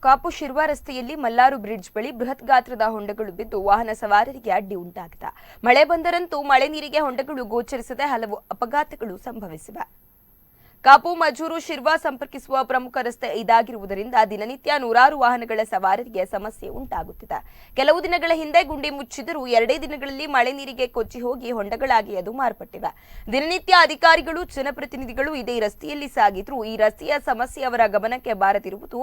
ಕಾಪು ಶಿರ್ವಾ ರಸ್ತೆಯಲ್ಲಿ ಮಲ್ಲಾರು ಬ್ರಿಡ್ಜ್ ಬಳಿ ಬೃಹತ್ ಗಾತ್ರದ ಹೊಂಡಗಳು ಬಿದ್ದು ವಾಹನ ಸವಾರರಿಗೆ ಅಡ್ಡಿ ಉಂಟಾಗಿದೆ. ಮಳೆ ಬಂದರಂತೂ ಮಳೆ ನೀರಿಗೆ ಹೊಂಡಗಳು ಗೋಚರಿಸದೆ ಹಲವು ಅಪಘಾತಗಳು ಸಂಭವಿಸಿವೆ. ಕಾಪು ಮಜೂರು ಶಿರ್ವಾ ಸಂಪರ್ಕಿಸುವ ಪ್ರಮುಖ ರಸ್ತೆ ಇದಾಗಿರುವುದರಿಂದ ದಿನನಿತ್ಯ ನೂರಾರು ವಾಹನಗಳ ಸವಾರರಿಗೆ ಸಮಸ್ಯೆ ಉಂಟಾಗುತ್ತಿದೆ. ಕೆಲವು ದಿನಗಳ ಹಿಂದೆ ಗುಂಡಿ ಮುಚ್ಚಿದರೂ 2 ದಿನಗಳಲ್ಲಿ ಮಳೆ ನೀರಿಗೆ ಕೊಚ್ಚಿ ಹೋಗಿ ಹೊಂಡಗಳಾಗಿ ಅದು ಮಾರ್ಪಟ್ಟಿವೆ. ದಿನನಿತ್ಯ ಅಧಿಕಾರಿಗಳು ಜನಪ್ರತಿನಿಧಿಗಳು ಇದೇ ರಸ್ತೆಯಲ್ಲಿ ಸಾಗಿದ್ರೂ ಈ ರಸ್ತೆಯ ಸಮಸ್ಯೆ ಅವರ ಗಮನಕ್ಕೆ ಬಾರದಿರುವುದು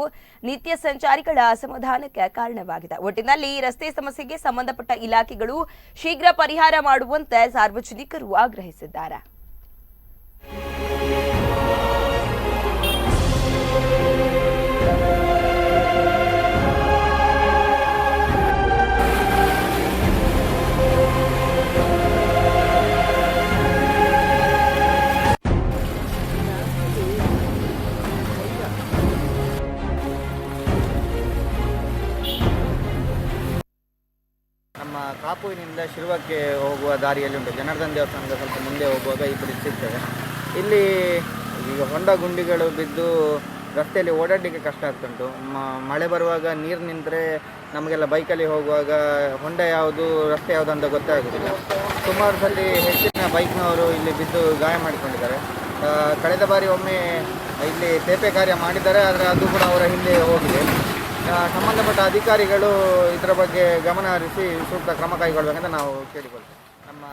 ನಿತ್ಯ ಸಂಚಾರಿಗಳ ಅಸಮಾಧಾನಕ್ಕೆ ಕಾರಣವಾಗಿದೆ. ಒಟ್ಟಿನಲ್ಲಿ ಈ ರಸ್ತೆ ಸಮಸ್ಯೆಗೆ ಸಂಬಂಧಪಟ್ಟ ಇಲಾಖೆಗಳು ಶೀಘ್ರ ಪರಿಹಾರ ಮಾಡುವಂತೆ ಸಾರ್ವಜನಿಕರು ಆಗ್ರಹಿಸಿದ್ದಾರೆ. ನಮ್ಮ ಕಾಪುವಿನಿಂದ ಶಿರ್ವಕ್ಕೆ ಹೋಗುವ ದಾರಿಯಲ್ಲಿ ಉಂಟು. ಜನಾರ್ದನ ದೇವಸ್ಥಾನದ ಸ್ವಲ್ಪ ಮುಂದೆ ಹೋಗುವಾಗ ಈ ಬ್ರಿಡ್ಜ್ ಸಿಗ್ತದೆ. ಇಲ್ಲಿ ಈಗ ಹೊಂಡ ಗುಂಡಿಗಳು ಬಿದ್ದು ರಸ್ತೆಯಲ್ಲಿ ಓಡಾಡಲಿಕ್ಕೆ ಕಷ್ಟ ಆಗ್ತುಂಟು. ಮಳೆ ಬರುವಾಗ ನೀರು ನಿಂತರೆ ನಮಗೆಲ್ಲ ಬೈಕಲ್ಲಿ ಹೋಗುವಾಗ ಹೊಂಡ ಯಾವುದು ರಸ್ತೆ ಯಾವುದು ಅಂತ ಗೊತ್ತಾಗೋದಿಲ್ಲ. ಸುಮಾರು ಸಲ ಹೆಚ್ಚಿನ ಬೈಕ್ನವರು ಇಲ್ಲಿ ಬಿದ್ದು ಗಾಯ ಮಾಡಿಕೊಂಡಿದ್ದಾರೆ. ಕಳೆದ ಬಾರಿ ಒಮ್ಮೆ ಇಲ್ಲಿ ತೇಪೆ ಕಾರ್ಯ ಮಾಡಿದ್ದಾರೆ, ಆದರೆ ಅದು ಕೂಡ ಅವರ ಹಿಂದೆ ಹೋಗಿದೆ. ಸಂಬಂಧಪಟ್ಟ ಅಧಿಕಾರಿಗಳು ಇದರ ಬಗ್ಗೆ ಗಮನ ಹರಿಸಿ ಸೂಕ್ತ ಕ್ರಮ ಕೈಗೊಳ್ಳಬೇಕಂತ ನಾವು ಕೇಳಿಕೊಳ್ತೇವೆ. ನಮ್ಮ